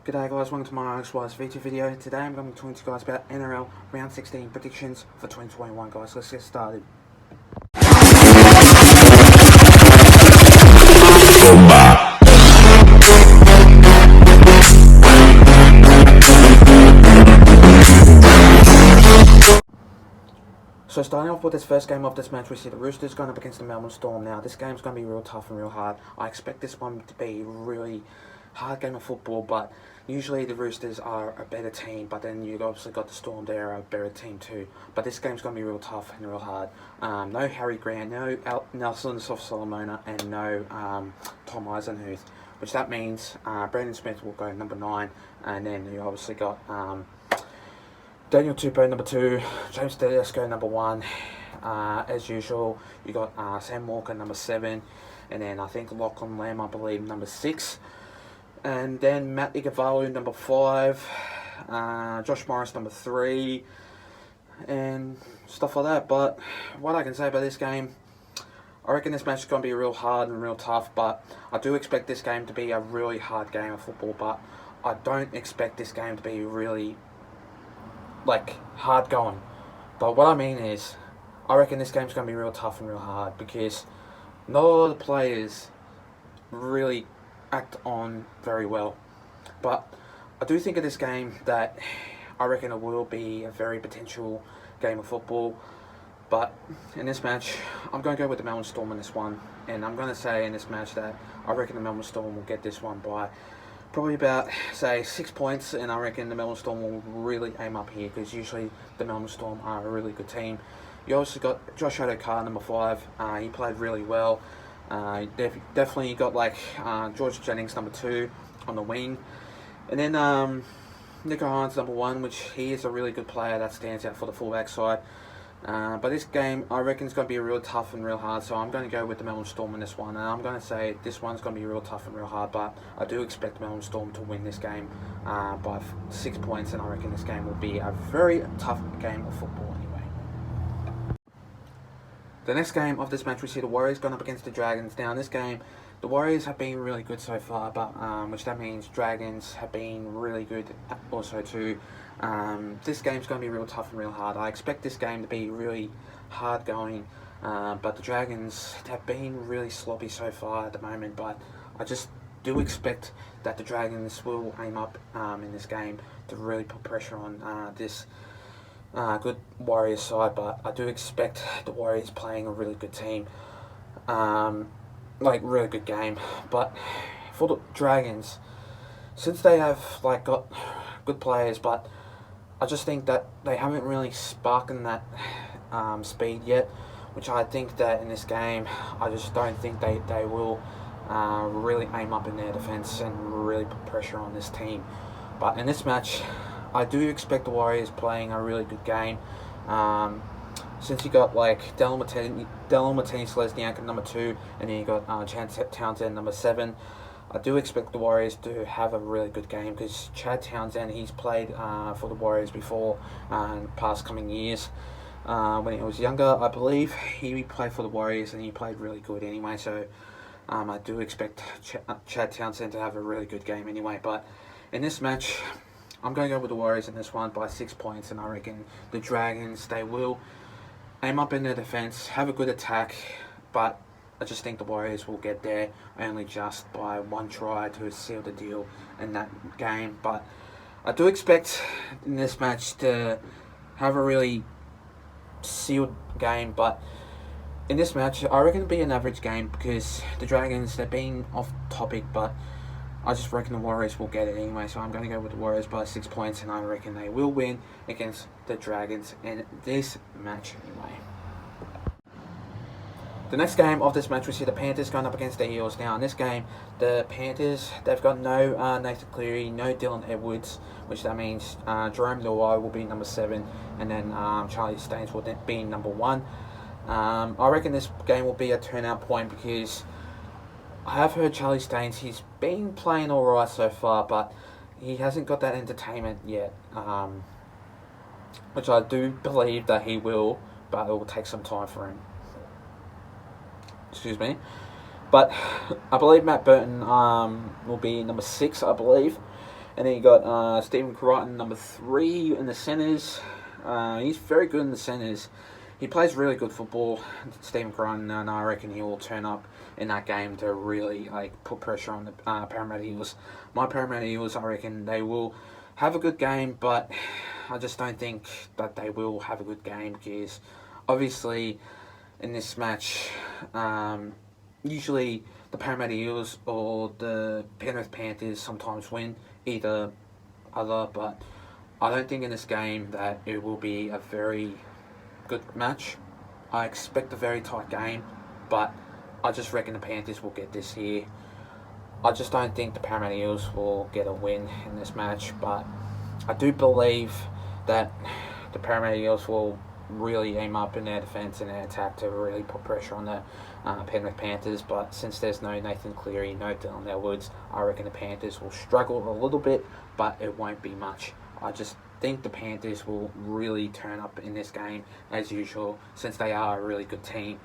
G'day guys, welcome to my XY's VT video. Today I'm going to be talking to you guys about NRL Round 16 predictions for 2021 guys. Let's get started. So starting off with this first game of this match, we see the Roosters going up against the Melbourne Storm. Now this game's going to be real tough and real hard. I expect this one to be a really hard game of football, but usually the Roosters are a better team, but then you've obviously got the Storm there, a better team too. But this game's going to be real tough and real hard. No Harry Grant, no Nelson Solomona, and no Tom Eisenhuth, which that means Brandon Smith will go number 9, and then you obviously got Daniel Tupou number 2, James Tedesco number 1. As usual, you got Sam Walker number 7, and then I think Lachlan Lamb, I believe, number 6. And then Matt Igavalu number 5, Josh Morris number 3, and stuff like that. But what I can say about this game, I reckon this match is going to be real hard and real tough, but I do expect this game to be a really hard game of football, but I don't expect this game to be really hard going. But what I mean is, I reckon this game's going to be real tough and real hard because not all the players really act on very well. But I do think of this game that I reckon it will be a very potential game of football. But in this match, I'm going to go with the Melbourne Storm in this one. And I'm going to say in this match that I reckon the Melbourne Storm will get this one by probably about, say, 6 points, and I reckon the Melbourne Storm will really aim up here because usually the Melbourne Storm are a really good team. You also got Josh Adokar, number 5. He played really well. Definitely got George Jennings, number 2, on the wing. And then Nico Hines, number 1, which he is a really good player that stands out for the fullback side. But this game, I reckon it's going to be real tough and real hard, so I'm going to go with the Melbourne Storm in this one. And I'm going to say this one's going to be real tough and real hard, but I do expect the Melbourne Storm to win this game by 6 points, and I reckon this game will be a very tough game of football anyway. The next game of this match, we see the Warriors going up against the Dragons. Now in this game, the Warriors have been really good so far, but which that means Dragons have been really good also too. This game's going to be real tough and real hard. I expect this game to be really hard going, but the Dragons have been really sloppy so far at the moment, but I just do expect that the Dragons will aim up in this game to really put pressure on this good Warriors side. But I do expect the Warriors playing a really good team, really good game. But for the Dragons, since they have got good players, but I just think that they haven't really sparked that speed yet, which I think that in this game, I just don't think they will really aim up in their defence and really put pressure on this team. But in this match, I do expect the Warriors playing a really good game. Since you got Dallin Martinez-Lesniak at number 2, and then you got Chad Townsend number 7. I do expect the Warriors to have a really good game because Chad Townsend, he's played for the Warriors before in past coming years. When he was younger, I believe, he played for the Warriors and he played really good anyway. So I do expect Chad Townsend to have a really good game anyway. But in this match, I'm going to go with the Warriors in this one by 6 points, and I reckon the Dragons, they will aim up in their defence, have a good attack, but I just think the Warriors will get there only just by 1 try to seal the deal in that game. But I do expect in this match to have a really sealed game. But in this match, I reckon it'll be an average game because the Dragons, they're being off topic, but I just reckon the Warriors will get it anyway. So I'm going to go with the Warriors by 6 points, and I reckon they will win against the Dragons in this match anyway. The next game of this match, we see the Panthers going up against the Eels. Now, in this game, the Panthers, they've got no Nathan Cleary, no Dylan Edwards, which that means Jerome Luai will be number 7, and then Charlie Staines will be number 1. I reckon this game will be a turnout point because I have heard Charlie Staines, he's been playing alright so far, but he hasn't got that entertainment yet, which I do believe that he will, but it will take some time for him. Excuse me. But I believe Matt Burton will be number 6, I believe. And then you got Stephen Crichton, number 3 in the centres. He's very good in the centres. He plays really good football, Stephen Crichton, and I reckon he will turn up in that game to really put pressure on the Parramatta Eels. My Parramatta Eels, I reckon they will have a good game, but I just don't think that they will have a good game because obviously in this match, usually the Parramatta Eels or the Penrith Panthers sometimes win, either other, but I don't think in this game that it will be a very good match. I expect a very tight game, but I just reckon the Panthers will get this here. I just don't think the Parramatta Eels will get a win in this match, but I do believe that the Parramatta Eels will really aim up in their defence and their attack to really put pressure on the Penrith Panthers. But since there's no Nathan Cleary, no Dylan Edwards, I reckon the Panthers will struggle a little bit, but it won't be much. I just think the Panthers will really turn up in this game as usual, since they are a really good team.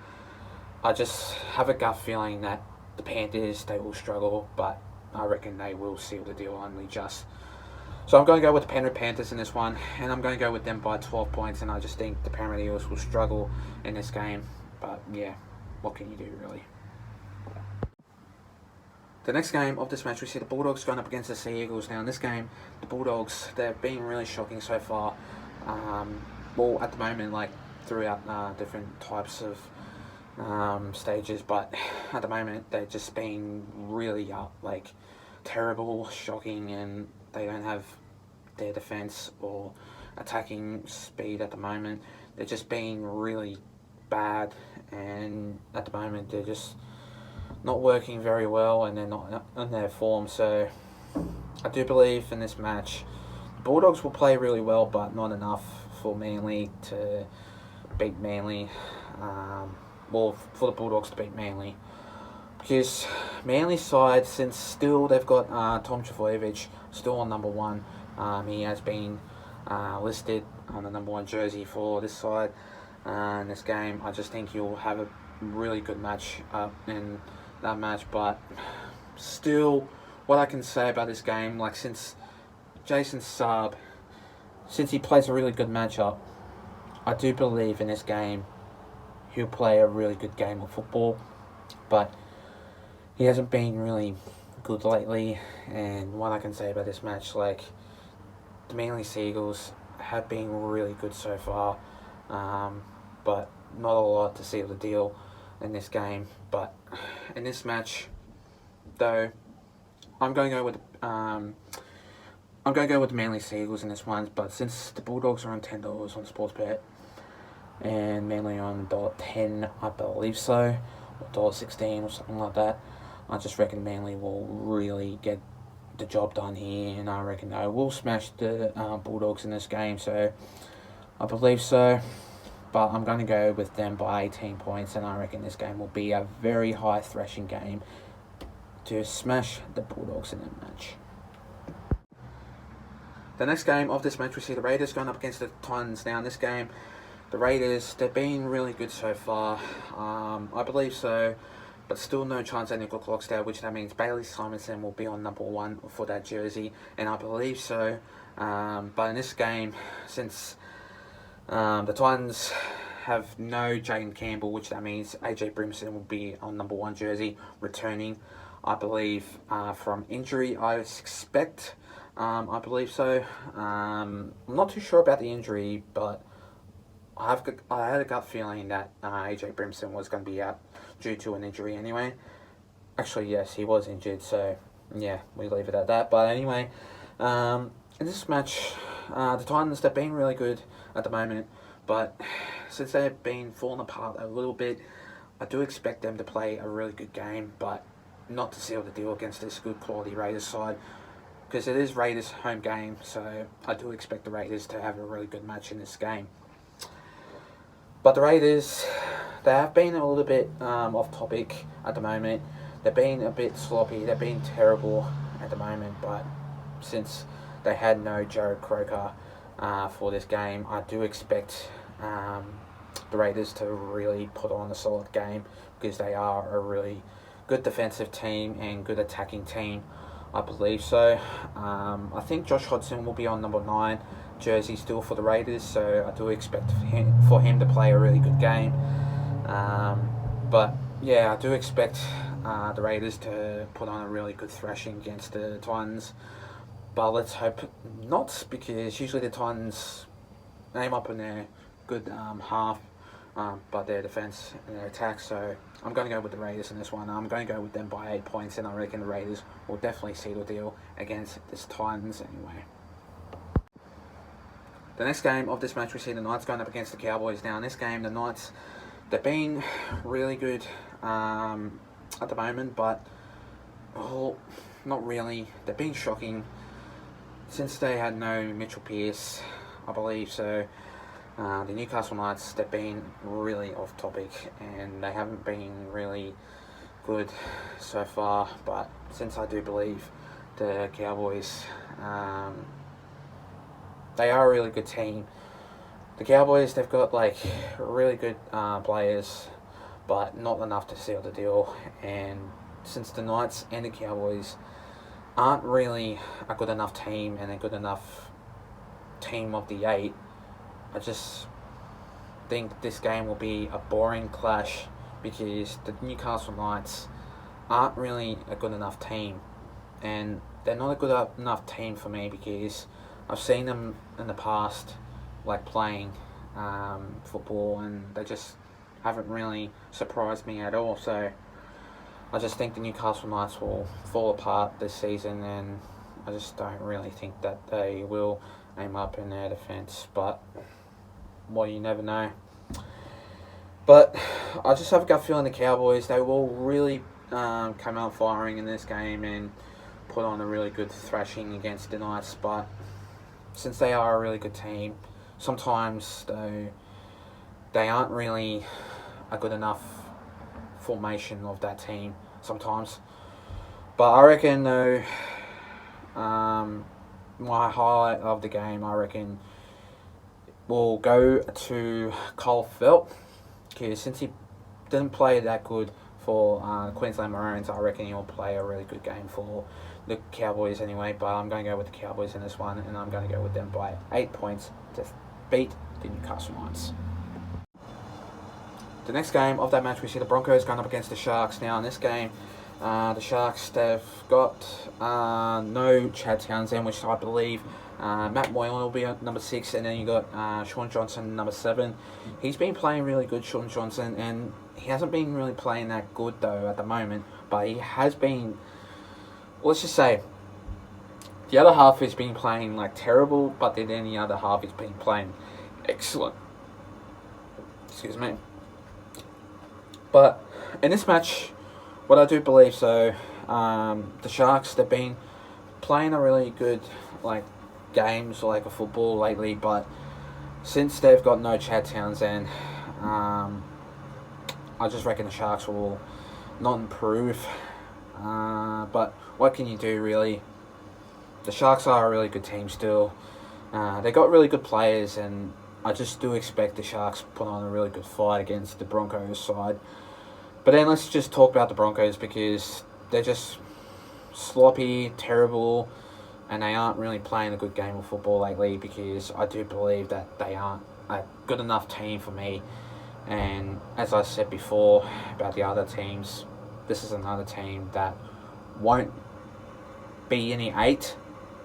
I just have a gut feeling that the Panthers, they will struggle, but I reckon they will seal the deal only just. So I'm going to go with the Penrith Panthers in this one, and I'm going to go with them by 12 points, and I just think the Parramatta Eels will struggle in this game. But yeah, what can you do really? The next game of this match, we see the Bulldogs going up against the Sea Eagles. Now in this game, the Bulldogs, they've been really shocking so far. Well, at the moment, throughout different types of stages, but at the moment they've just been really terrible, shocking, and they don't have their defence or attacking speed at the moment. They're just being really bad, and at the moment they're just not working very well, and they're not in their form. So I do believe in this match, Bulldogs will play really well, but not enough for Manly to beat Manly. For the Bulldogs to beat Manly, because Manly's side, since still they've got Tom Trbojevic still on number 1. He has been listed on the number 1 jersey for this side in this game. I just think he'll have a really good match in that match, but still, what I can say about this game, since Jason Saab, since he plays a really good matchup, I do believe in this game he'll play a really good game of football, but he hasn't been really good lately. And what I can say about this match, the Manly Sea Eagles have been really good so far, but not a lot to seal the deal in this game. But in this match, though, I'm going to go with the Manly Sea Eagles in this one. But since the Bulldogs are on $10 on Sportsbet, and Manly on $1.10, I believe so, or $1.16 or something like that, I just reckon Manly will really get the job done here, and I reckon they will smash the Bulldogs in this game. So I believe so, but I'm going to go with them by 18 points, and I reckon this game will be a very high thrashing game to smash the Bulldogs in that match. The next game of this match, we see the Raiders going up against the Titans. Now in this game, the Raiders, they've been really good so far. I believe so, but still no chance at Nickel Clocksdale, which that means Bailey Simonson will be on number 1 for that jersey, and I believe so. But in this game, since the Titans have no Jaden Campbell, which that means AJ Brimson will be on number 1 jersey, returning, I believe, from injury, I expect. I believe so. I'm not too sure about the injury, but I had a gut feeling that AJ Brimson was going to be out due to an injury anyway. Actually, yes, he was injured, so yeah, we leave it at that. But anyway, in this match, the Titans, they've been really good at the moment, but since they've been falling apart a little bit, I do expect them to play a really good game, but not to seal the deal against this good quality Raiders side, because it is Raiders' home game, so I do expect the Raiders to have a really good match in this game. But the Raiders, they have been a little bit off topic at the moment. They've been a bit sloppy. They've been terrible at the moment. But since they had no Jared Croker for this game, I do expect the Raiders to really put on a solid game, because they are a really good defensive team and good attacking team. I believe so. I think Josh Hodgson will be on number 9 jersey still for the Raiders, so I do expect for him to play a really good game. But yeah, I do expect the Raiders to put on a really good thrashing against the Titans. But let's hope not, because usually the Titans aim up in their good half, but their defence and their attack. So I'm going to go with the Raiders in this one. I'm going to go with them by 8 points, and I reckon the Raiders will definitely seal the deal against this Titans anyway. The next game of this match, we see the Knights going up against the Cowboys. Now in this game, the Knights, they've been really good at the moment, but not really. They've been shocking since they had no Mitchell Pearce, I believe. So the Newcastle Knights, they've been really off topic, and they haven't been really good so far. But since I do believe the Cowboys, they are a really good team. The Cowboys, they've got like really good players, but not enough to seal the deal. And since the Knights and the Cowboys aren't really a good enough team and a good enough team of the 8, I just think this game will be a boring clash, because the Newcastle Knights aren't really a good enough team, and they're not a good enough team for me because I've seen them in the past like playing football, and they just haven't really surprised me at all. So I just think the Newcastle Knights will fall apart this season, and I just don't really think that they will aim up in their defence. But well, you never know. But I just have a gut feeling the Cowboys, they will really come out firing in this game and put on a really good thrashing against the Knights. But since they are a really good team, sometimes they aren't really a good enough formation of that team sometimes. But I reckon though, my highlight of the game, I reckon, will go to Cole Felt, because since he didn't play that good for Queensland Maroons, I reckon he'll play a really good game for the Cowboys anyway. But I'm going to go with the Cowboys in this one, and I'm going to go with them by 8 points to beat the Newcastle Knights. The next game of that match, we see the Broncos going up against the Sharks. Now in this game, the Sharks, they've got no Chad Townsend, which I believe Matt Moylan will be at number 6, and then you got Sean Johnson, number 7. He's been playing really good, Sean Johnson, and he hasn't been really playing that good though at the moment, but he has been, let's just say, the other half has been playing like terrible, but then the other half has been playing excellent. Excuse me. But in this match, what I do believe, so the Sharks, they've been playing a really good games like a football lately, but since they've got no Chad Townsend, I just reckon the Sharks will not improve. But what can you do, really? The Sharks are a really good team still. They got really good players, and I just do expect the Sharks put on a really good fight against the Broncos side. But then let's just talk about the Broncos, because they're just sloppy, terrible, and they aren't really playing a good game of football lately, because I do believe that they aren't a good enough team for me. And as I said before about the other teams, this is another team that won't be in the 8,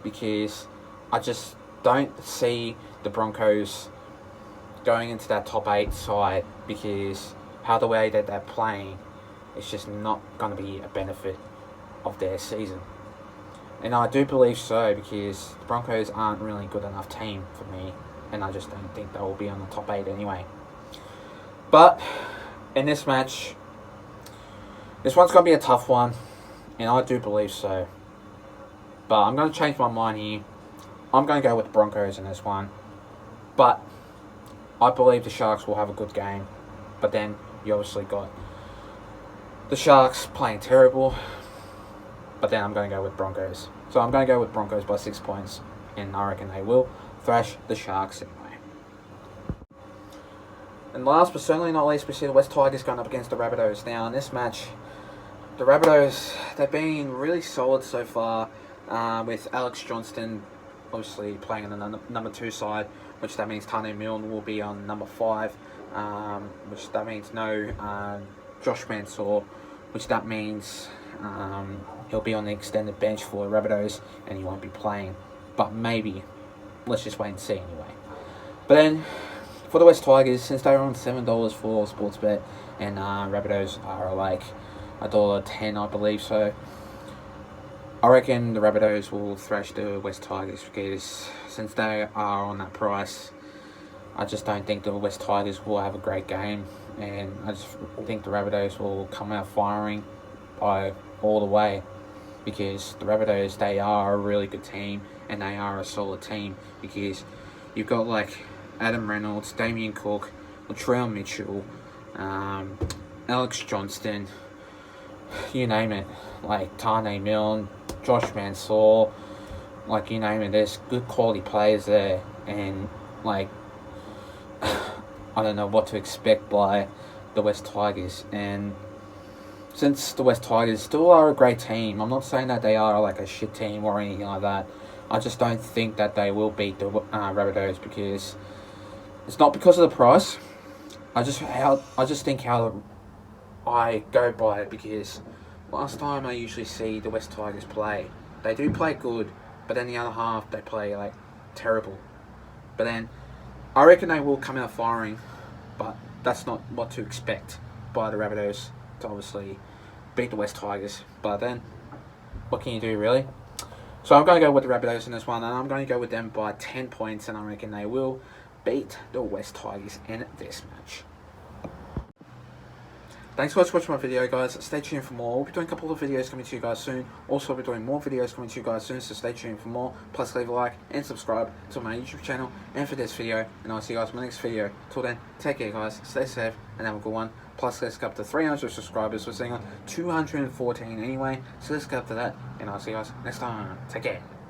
because I just don't see the Broncos going into that top 8 side, because how the way that they're playing, it's just not going to be a benefit of their season. And I do believe so, because the Broncos aren't really a good enough team for me, and I just don't think they will be on the top 8 anyway. But in this match, this one's going to be a tough one, and I do believe so. But I'm going to change my mind here. I'm going to go with the Broncos in this one. But I believe the Sharks will have a good game. But then you obviously got the Sharks playing terrible. But then I'm going to go with Broncos. So I'm going to go with Broncos by 6 points. And I reckon they will thrash the Sharks anyway. And last but certainly not least, we see the West Tigers going up against the Rabbitohs. Now in this match, The Rabbitohs, they've been really solid so far, with Alex Johnston obviously playing on the number 2 side, which that means Tane Milne will be on number 5, which that means no Josh Mansour, which that means he'll be on the extended bench for the Rabbitohs and he won't be playing. But maybe. Let's just wait and see anyway. But then, for the West Tigers, since they're on $7 for Sportsbet, and Rabbitohs are like $1.10, I believe so, I reckon the Rabbitohs will thrash the West Tigers, because since they are on that price, I just don't think the West Tigers will have a great game, and I just think the Rabbitohs will come out firing by all the way, because the Rabbitohs, they are a really good team, and they are a solid team, because you've got like Adam Reynolds, Damien Cook, Latrell Mitchell, Alex Johnston, you name it, like Tane Milne, Josh Mansour, like you name it, there's good quality players there, and like I don't know what to expect by the West Tigers. And since the West Tigers still are a great team, I'm not saying that they are like a shit team or anything like that. I just don't think that they will beat the Rabbitohs, because it's not because of the price. I just think how I go by it, because last time I usually see the West Tigers play, they do play good, but then the other half they play like terrible. But then I reckon they will come out firing, but that's not what to expect by the Rabbitohs to obviously beat the West Tigers. But then, what can you do really? So I'm going to go with the Rabbitohs in this one, and I'm going to go with them by 10 points, and I reckon they will beat the West Tigers in this match. Thanks so much for watching my video, guys. Stay tuned for more. We'll be doing a couple of videos coming to you guys soon. Also, we'll be doing more videos coming to you guys soon, so stay tuned for more. Plus, leave a like and subscribe to my YouTube channel and for this video. And I'll see you guys in my next video. Till then, take care, guys. Stay safe and have a good one. Plus, let's get up to 300 subscribers. We're sitting on 214 anyway, so let's get up to that. And I'll see you guys next time. Take care.